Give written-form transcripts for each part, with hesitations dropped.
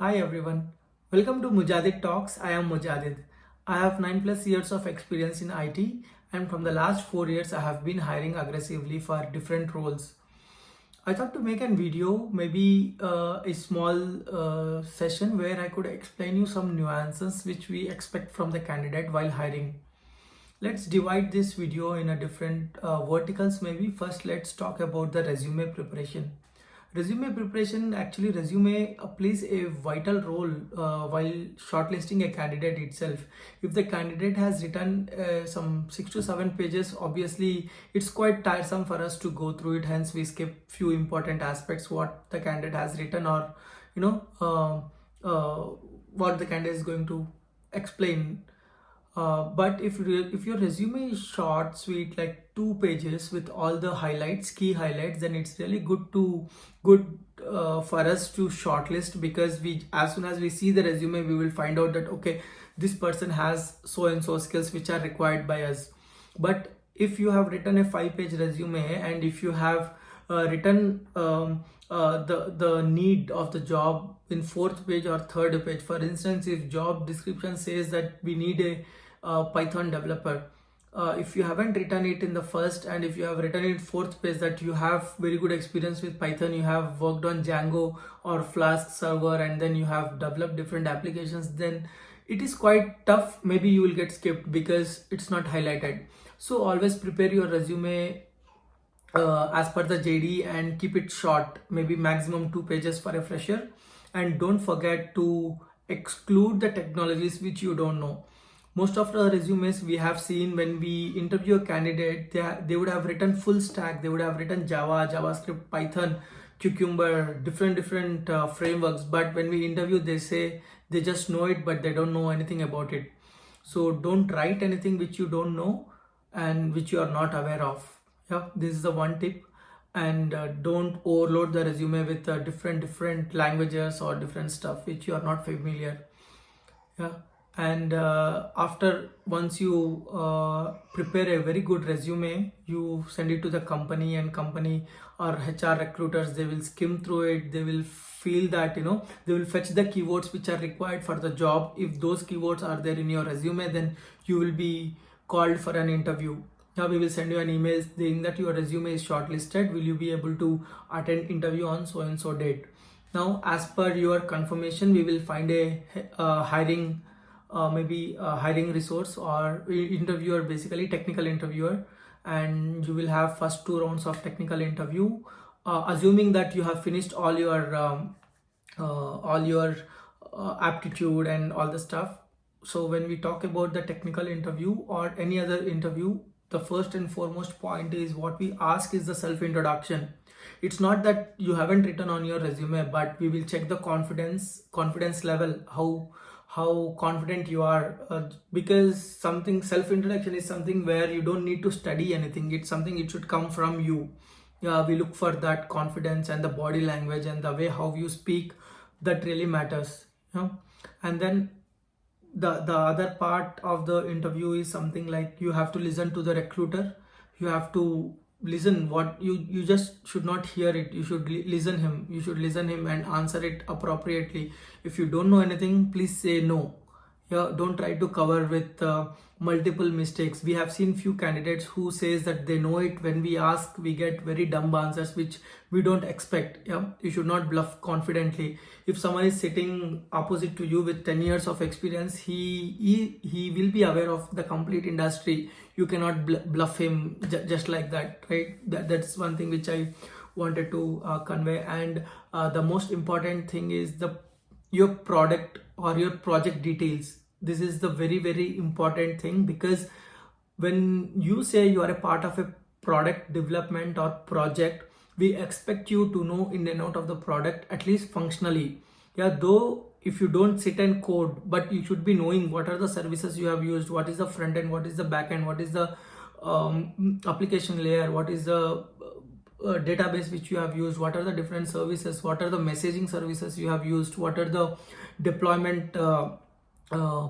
Hi everyone. Welcome to Mujadid Talks. I am Mujadid. I have 9 plus years of experience in IT, and from the last 4 years I have been hiring aggressively for different roles. I thought to make a video, maybe a small session where I could explain you some nuances which we expect from the candidate while hiring. Let's divide this video in a different verticals. Maybe first let's talk about the resume preparation. Resume preparation, actually resume plays a vital role while shortlisting a candidate itself. If the candidate has written some 6 to 7 pages, obviously it's quite tiresome for us to go through it, hence we skip few important aspects what the candidate has written, or you know what the candidate is going to explain. But if your resume is short, sweet, like 2 pages with all the highlights, key highlights, then it's really good for us to shortlist, because we, as soon as we see the resume, we will find out that okay, this person has so and so skills which are required by us. But if you have written a 5 page resume, and if you have written the need of the job in fourth page or third page, for instance, if job description says that we need a Python developer, if you haven't written it in the first, and if you have written it fourth page that you have very good experience with Python, you have worked on Django or Flask server, and then you have developed different applications, then it is quite tough. Maybe you will get skipped because it's not highlighted. So always prepare your resume as per the JD and keep it short, maybe maximum 2 pages for a fresher. And don't forget to exclude the technologies which you don't know. Most of the resumes we have seen, when we interview a candidate, they would have written full stack. They would have written Java, JavaScript, Python, Cucumber, different frameworks. But when we interview, they say they just know it, but they don't know anything about it. So don't write anything which you don't know and which you are not aware of. Yeah, this is the one tip. And don't overload the resume with different languages or different stuff which you are not familiar. Yeah. And after, once you prepare a very good resume, you send it to the company, and company or HR recruiters, they will skim through it. They will feel that, they will fetch the keywords which are required for the job. If those keywords are there in your resume, then you will be called for an interview. Now we will send you an email saying that your resume is shortlisted. Will you be able to attend interview on so and so date? Now, as per your confirmation, we will find a hiring, maybe a hiring resource or interviewer, basically technical interviewer, and you will have first 2 rounds of technical interview, assuming that you have finished all your aptitude and all the stuff. So when we talk about the technical interview or any other interview, the first and foremost point is, what we ask is the self introduction. It's not that you haven't written on your resume, but we will check the confidence level, how confident you are, because something, self introduction is something where you don't need to study anything. It's something, it should come from you. Yeah, we look for that confidence, and the body language and the way how you speak, that really matters. And then the other part of the interview is something like, you have to listen to the recruiter. You have to listen what you just should not hear it. You should listen him. You should listen him and answer it appropriately. If you don't know anything, please say no. Yeah, don't try to cover with multiple mistakes. We have seen few candidates who says that they know it. When we ask, we get very dumb answers which we don't expect. Yeah, you should not bluff confidently. If someone is sitting opposite to you with 10 years of experience, he will be aware of the complete industry. You cannot bluff him just like that, right? That's one thing which I wanted to convey. And the most important thing is your product or your project details. This is the very important thing, because when you say you are a part of a product development or project, we expect you to know in and out of the product, at least functionally. Yeah, though if you don't sit and code, but you should be knowing what are the services you have used, what is the front end, what is the back end, what is the application layer, what is the database which you have used, what are the different services, what are the messaging services you have used, what are the deployment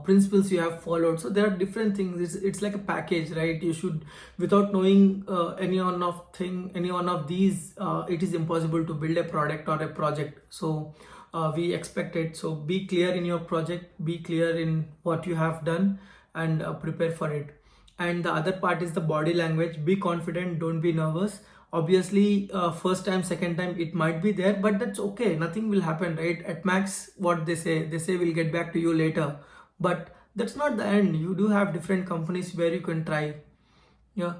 principles you have followed. So there are different things. It's like a package, right? You should, without knowing any one of these, it is impossible to build a product or a project. So we expect it. So be clear in your project, be clear in what you have done, and prepare for it. And the other part is the body language. Be confident, don't be nervous. Obviously, first time, second time it might be there, but that's okay, nothing will happen, right? At max, what they say we'll get back to you later, but that's not the end. You do have different companies where you can try. Yeah.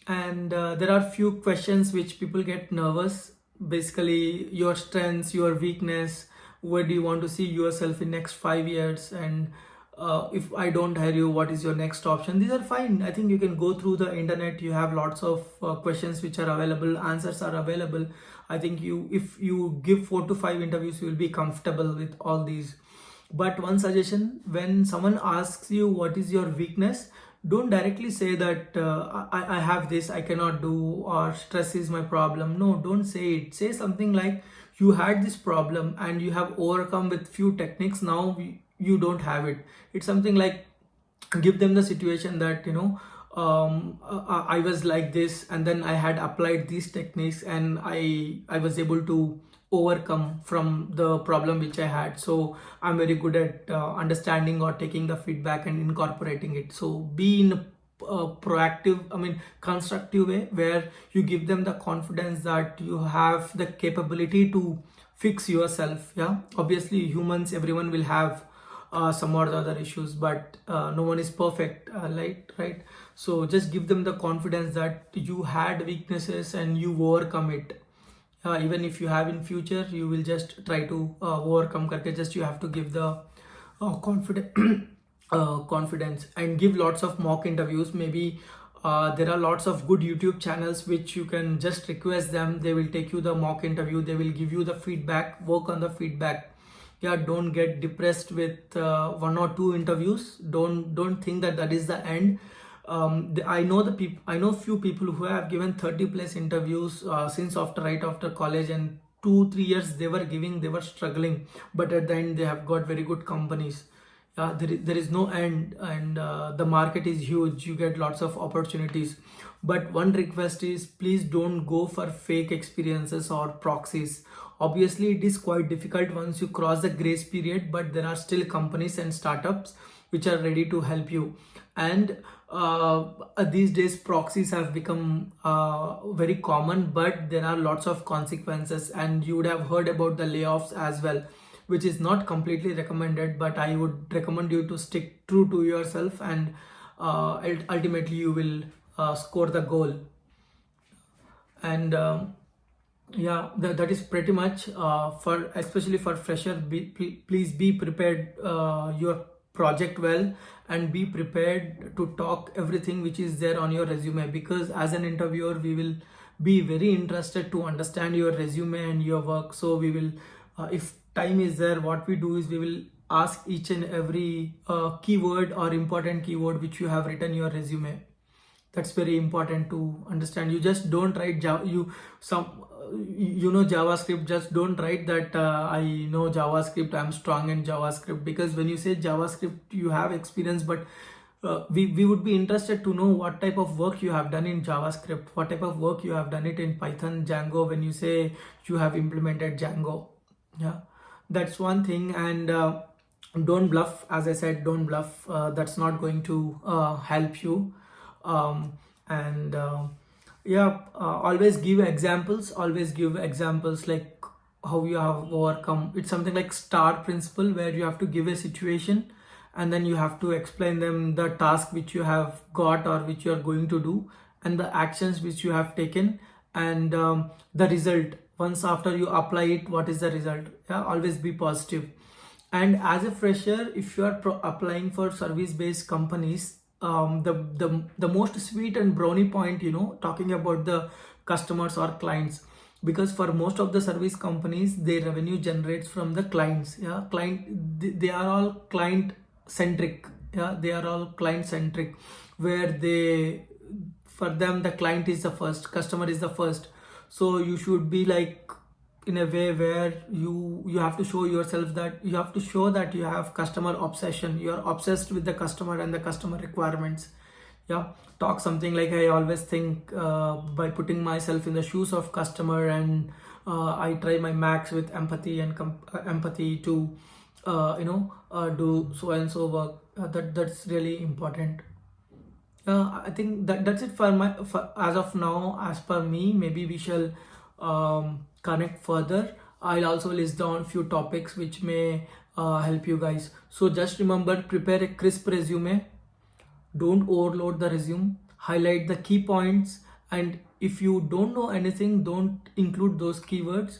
And there are few questions which people get nervous. Basically, your strengths, your weakness, where do you want to see yourself in next 5 years, and if I don't hire you, what is your next option? These are fine. I think you can go through the internet. You have lots of questions which are available, answers are available. I think if you give 4 to 5 interviews, you will be comfortable with all these. But one suggestion: when someone asks you what is your weakness, don't directly say that I have this, I cannot do, or stress is my problem. No, don't say it. Say something like you had this problem and you have overcome with few techniques. Now you don't have it. It's something like, give them the situation that I was like this, and then I had applied these techniques, and I was able to overcome from the problem which I had. So I'm very good at understanding or taking the feedback and incorporating it. So be in a proactive, I mean constructive way, where you give them the confidence that you have the capability to fix yourself. Yeah, obviously humans, everyone will have some or the other issues, but no one is perfect, right? So just give them the confidence that you had weaknesses and you overcome it. Even if you have in future, you will just try to overcome karke. Just you have to give the confidence confidence, and give lots of mock interviews. Maybe there are lots of good YouTube channels which you can just request them. They will take you the mock interview, they will give you the feedback, work on the feedback. Yeah, don't get depressed with 1 or 2 interviews. Don't think that that is the end. I know few people who have given 30 plus interviews since right after college, and 2 3 years they were struggling, but at the end they have got very good companies. There is no end, and the market is huge. You get lots of opportunities, but one request is, please don't go for fake experiences or proxies. Obviously it is quite difficult once you cross the grace period, but there are still companies and startups which are ready to help you. And these days proxies have become very common, but there are lots of consequences, and you would have heard about the layoffs as well, which is not completely recommended, but I would recommend you to stick true to yourself, and ultimately you will score the goal. And yeah, that is pretty much for, especially for fresher. Please be prepared your project well, and be prepared to talk everything which is there on your resume, because as an interviewer we will be very interested to understand your resume and your work. So we will, if time is there, what we do is we will ask each and every keyword or important keyword which you have written your resume. That's very important to understand. You just don't write Java, you know JavaScript. Just don't write that I know JavaScript, I'm strong in JavaScript, because when you say JavaScript you have experience, but we would be interested to know what type of work you have done in JavaScript, what type of work you have done it in Python, Django, when you say you have implemented Django. Yeah, that's one thing. And don't bluff. As I said, don't bluff. That's not going to help you. And yeah, always give examples. Always give examples, like how you have overcome. It's something like STAR principle, where you have to give a situation, and then you have to explain them the task which you have got or which you are going to do, and the actions which you have taken, and the result. Once after you apply it, what is the result? Yeah, always be positive. And as a fresher, if you are applying for service based companies, the most sweet and brownie point, talking about the customers or clients, because for most of the service companies, their revenue generates from the clients. Yeah, they are all client centric. Yeah, they are all client centric, where for them the client is the first, customer is the first. So you should be like, in a way where you have to show yourself that you have to show that you have customer obsession. You are obsessed with the customer and the customer requirements. Yeah, talk something like, I always think by putting myself in the shoes of customer, and I try my max with empathy and empathy to do so and so work. That's really important. I think that's it for as of now. As per me, maybe we shall connect further. I'll also list down few topics which may help you guys. So just remember, prepare a crisp resume. Don't overload the resume. Highlight the key points, and if you don't know anything, don't include those keywords.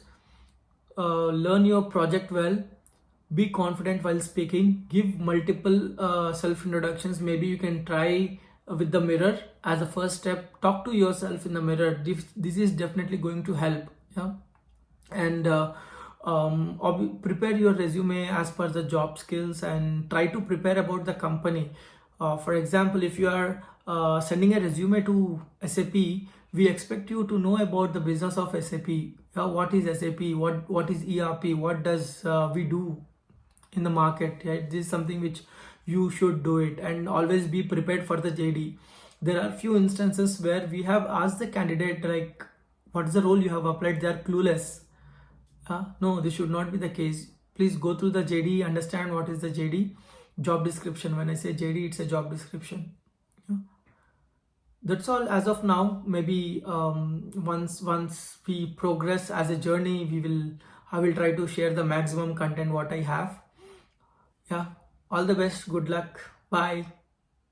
Learn your project well. Be confident while speaking. Give multiple self introductions. Maybe you can try with the mirror as a first step. Talk to yourself in the mirror. This is definitely going to help. Yeah. And prepare your resume as per the job skills, and try to prepare about the company. For example, if you are sending a resume to SAP, we expect you to know about the business of SAP. What is SAP? What is ERP? What does we do in the market? Right? This is something which you should do it, and always be prepared for the JD. There are few instances where we have asked the candidate like, what is the role you have applied? They are clueless. No, this should not be the case. Please go through the JD, understand what is the JD, job description. When I say JD, it's a job description. Yeah. That's all as of now. Maybe once we progress as a journey, I will try to share the maximum content what I have. Yeah. All the best. Good luck. Bye.